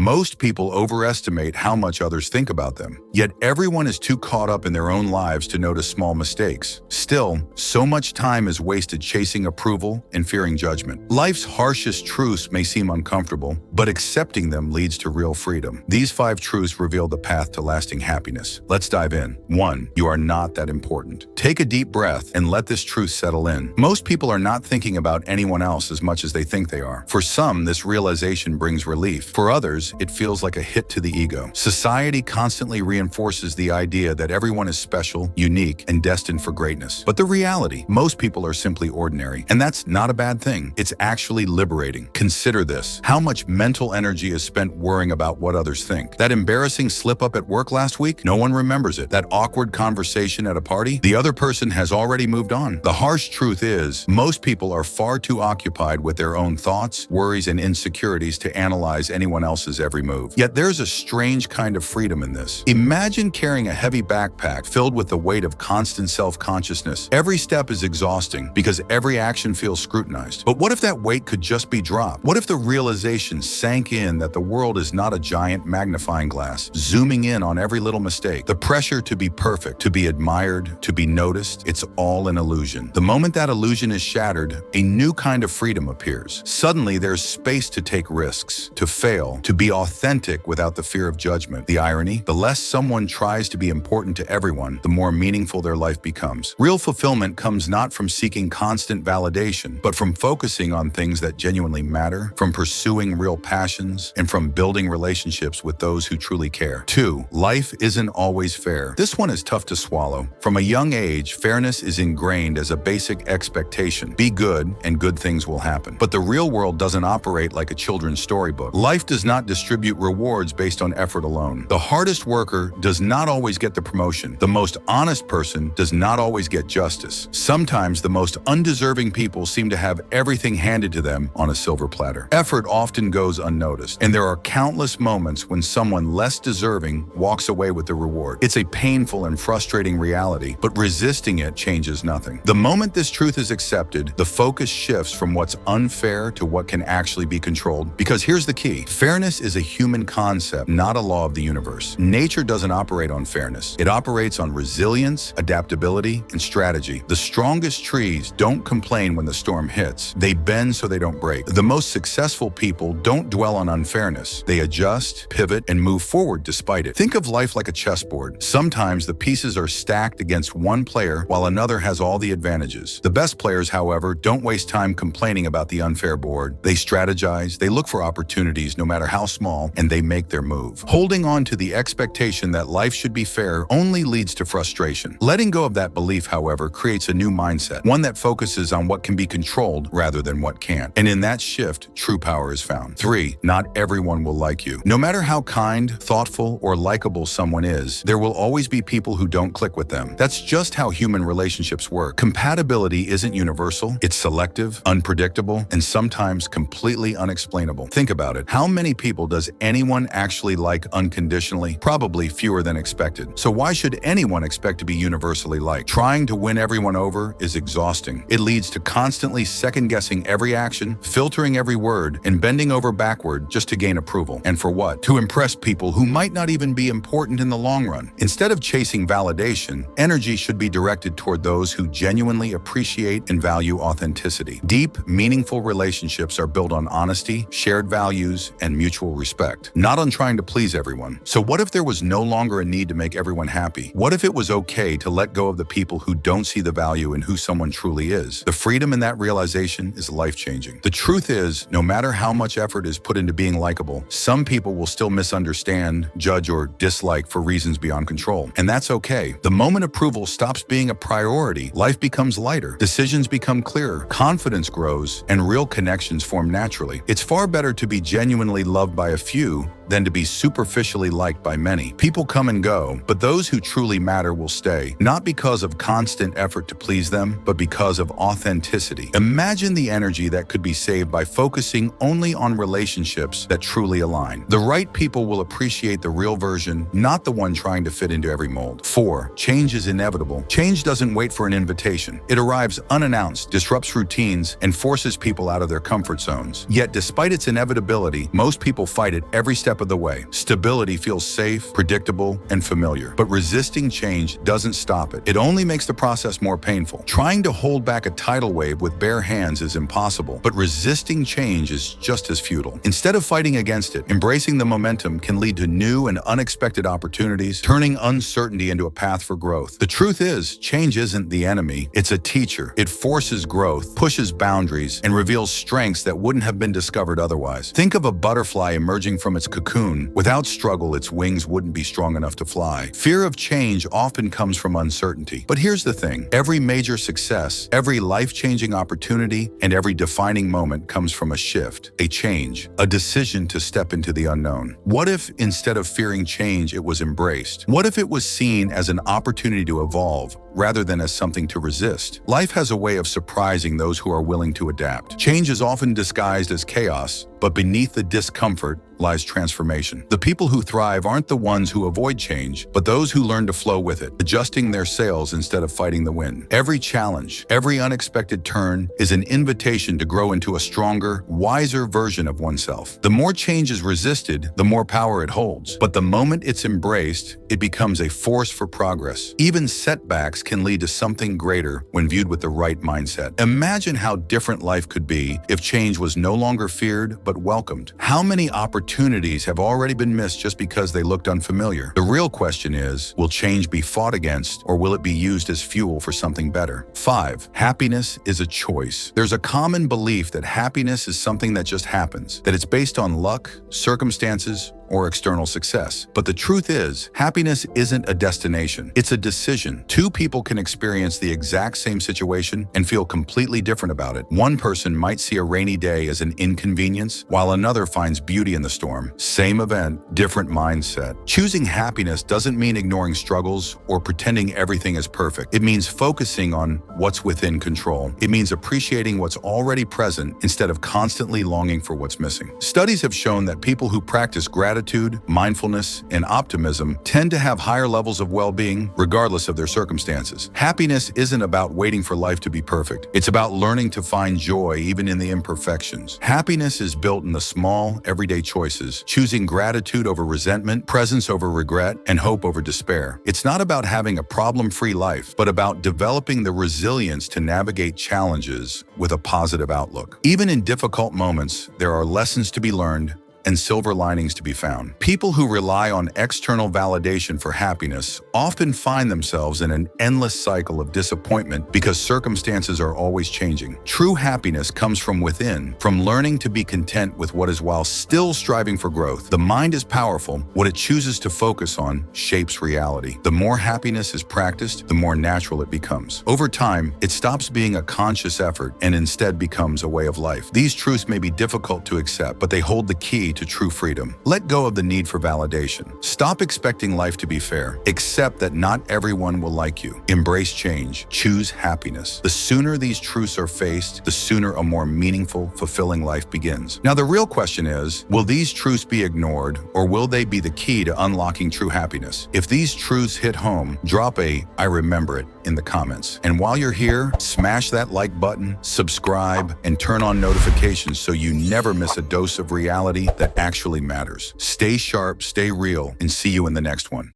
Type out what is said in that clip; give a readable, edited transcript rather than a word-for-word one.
Most people overestimate how much others think about them. Yet everyone is too caught up in their own lives to notice small mistakes. Still, so much time is wasted chasing approval and fearing judgment. Life's harshest truths may seem uncomfortable, but accepting them leads to real freedom. These 5 truths reveal the path to lasting happiness. Let's dive in. 1. You are not that important. Take a deep breath and let this truth settle in. Most people are not thinking about anyone else as much as they think they are. For some, this realization brings relief. For others, it feels like a hit to the ego. Society constantly reinforces the idea that everyone is special, unique, and destined for greatness. But the reality, most people are simply ordinary. And that's not a bad thing. It's actually liberating. Consider this. How much mental energy is spent worrying about what others think? That embarrassing slip-up at work last week? No one remembers it. That awkward conversation at a party? The other person has already moved on. The harsh truth is, most people are far too occupied with their own thoughts, worries, and insecurities to analyze anyone else's every move. Yet there's a strange kind of freedom in this. Imagine carrying a heavy backpack filled with the weight of constant self-consciousness. Every step is exhausting because every action feels scrutinized. But what if that weight could just be dropped? What if the realization sank in that the world is not a giant magnifying glass, zooming in on every little mistake? The pressure to be perfect, to be admired, to be noticed, it's all an illusion. The moment that illusion is shattered, a new kind of freedom appears. Suddenly, there's space to take risks, to fail, to be authentic without the fear of judgment. The irony? The less someone tries to be important to everyone, the more meaningful their life becomes. Real fulfillment comes not from seeking constant validation, but from focusing on things that genuinely matter, from pursuing real passions, and from building relationships with those who truly care. 2. Life isn't always fair. This one is tough to swallow. From a young age, fairness is ingrained as a basic expectation. Be good, and good things will happen. But the real world doesn't operate like a children's storybook. Life does not distribute rewards based on effort alone. The hardest worker does not always get the promotion. The most honest person does not always get justice. Sometimes the most undeserving people seem to have everything handed to them on a silver platter. Effort often goes unnoticed, and there are countless moments when someone less deserving walks away with the reward. It's a painful and frustrating reality, but resisting it changes nothing. The moment this truth is accepted, the focus shifts from what's unfair to what can actually be controlled. Because here's the key. Fairness is a human concept, not a law of the universe. Nature doesn't operate on fairness. It operates on resilience, adaptability, and strategy. The strongest trees don't complain when the storm hits. They bend so they don't break. The most successful people don't dwell on unfairness. They adjust, pivot, and move forward despite it. Think of life like a chessboard. Sometimes the pieces are stacked against one player while another has all the advantages. The best players, however, don't waste time complaining about the unfair board. They strategize, they look for opportunities no matter how small, and they make their move. Holding on to the expectation that life should be fair only leads to frustration. Letting go of that belief, however, creates a new mindset, one that focuses on what can be controlled rather than what can't. And in that shift, true power is found. 3. Not everyone will like you. No matter how kind, thoughtful, or likable someone is, there will always be people who don't click with them. That's just how human relationships work. Compatibility isn't universal. It's selective, unpredictable, and sometimes completely unexplainable. Think about it. How many people does anyone actually like unconditionally? Probably fewer than expected. So why should anyone expect to be universally liked? Trying to win everyone over is exhausting. It leads to constantly second-guessing every action, filtering every word, and bending over backward just to gain approval. And for what? To impress people who might not even be important in the long run. Instead of chasing validation, energy should be directed toward those who genuinely appreciate and value authenticity. Deep, meaningful relationships are built on honesty, shared values, and mutual respect, not on trying to please everyone. So what if there was no longer a need to make everyone happy? What if it was okay to let go of the people who don't see the value in who someone truly is? The freedom in that realization is life-changing. The truth is, no matter how much effort is put into being likable, some people will still misunderstand, judge, or dislike for reasons beyond control. And that's okay. The moment approval stops being a priority, life becomes lighter, decisions become clearer, confidence grows, and real connections form naturally. It's far better to be genuinely loved by a few than to be superficially liked by many. People come and go, but those who truly matter will stay, not because of constant effort to please them, but because of authenticity. Imagine the energy that could be saved by focusing only on relationships that truly align. The right people will appreciate the real version, not the one trying to fit into every mold. 4. Change is inevitable. Change doesn't wait for an invitation. It arrives unannounced, disrupts routines, and forces people out of their comfort zones. Yet, despite its inevitability, most people fight it every step step of the way. Stability feels safe, predictable, and familiar. But resisting change doesn't stop it. It only makes the process more painful. Trying to hold back a tidal wave with bare hands is impossible, but resisting change is just as futile. Instead of fighting against it, embracing the momentum can lead to new and unexpected opportunities, turning uncertainty into a path for growth. The truth is, change isn't the enemy, it's a teacher. It forces growth, pushes boundaries, and reveals strengths that wouldn't have been discovered otherwise. Think of a butterfly emerging from its cocoon. Without struggle, its wings wouldn't be strong enough to fly. Fear of change often comes from uncertainty. But here's the thing, every major success, every life-changing opportunity, and every defining moment comes from a shift, a change, a decision to step into the unknown. What if, instead of fearing change, it was embraced? What if it was seen as an opportunity to evolve, rather than as something to resist? Life has a way of surprising those who are willing to adapt. Change is often disguised as chaos, but beneath the discomfort lies transformation. The people who thrive aren't the ones who avoid change, but those who learn to flow with it, adjusting their sails instead of fighting the wind. Every challenge, every unexpected turn is an invitation to grow into a stronger, wiser version of oneself. The more change is resisted, the more power it holds. But the moment it's embraced, it becomes a force for progress. Even setbacks can lead to something greater when viewed with the right mindset. Imagine how different life could be if change was no longer feared, but welcomed. How many opportunities have already been missed just because they looked unfamiliar? The real question is, will change be fought against, or will it be used as fuel for something better? 5. Happiness is a choice. There's a common belief that happiness is something that just happens, that it's based on luck, circumstances, or external success. But the truth is, happiness isn't a destination, it's a decision. Two people can experience the exact same situation and feel completely different about it. One person might see a rainy day as an inconvenience, while another finds beauty in the storm. Same event, different mindset. Choosing happiness doesn't mean ignoring struggles or pretending everything is perfect. It means focusing on what's within control. It means appreciating what's already present instead of constantly longing for what's missing. Studies have shown that people who practice gratitude, mindfulness, and optimism tend to have higher levels of well-being regardless of their circumstances. Happiness isn't about waiting for life to be perfect. It's about learning to find joy even in the imperfections. Happiness is built in the small, everyday choices, choosing gratitude over resentment, presence over regret, and hope over despair. It's not about having a problem-free life, but about developing the resilience to navigate challenges with a positive outlook. Even in difficult moments, there are lessons to be learned and silver linings to be found. People who rely on external validation for happiness often find themselves in an endless cycle of disappointment because circumstances are always changing. True happiness comes from within, from learning to be content with what is while still striving for growth. The mind is powerful. What it chooses to focus on shapes reality. The more happiness is practiced, the more natural it becomes. Over time, it stops being a conscious effort and instead becomes a way of life. These truths may be difficult to accept, but they hold the key to true freedom. Let go of the need for validation. Stop expecting life to be fair. Accept that not everyone will like you. Embrace change. Choose happiness. The sooner these truths are faced, the sooner a more meaningful, fulfilling life begins. Now, the real question is, will these truths be ignored, or will they be the key to unlocking true happiness? If these truths hit home, drop a "I remember it" in the comments. And while you're here, smash that like button, subscribe, and turn on notifications so you never miss a dose of reality that actually matters. Stay sharp, stay real, and see you in the next one.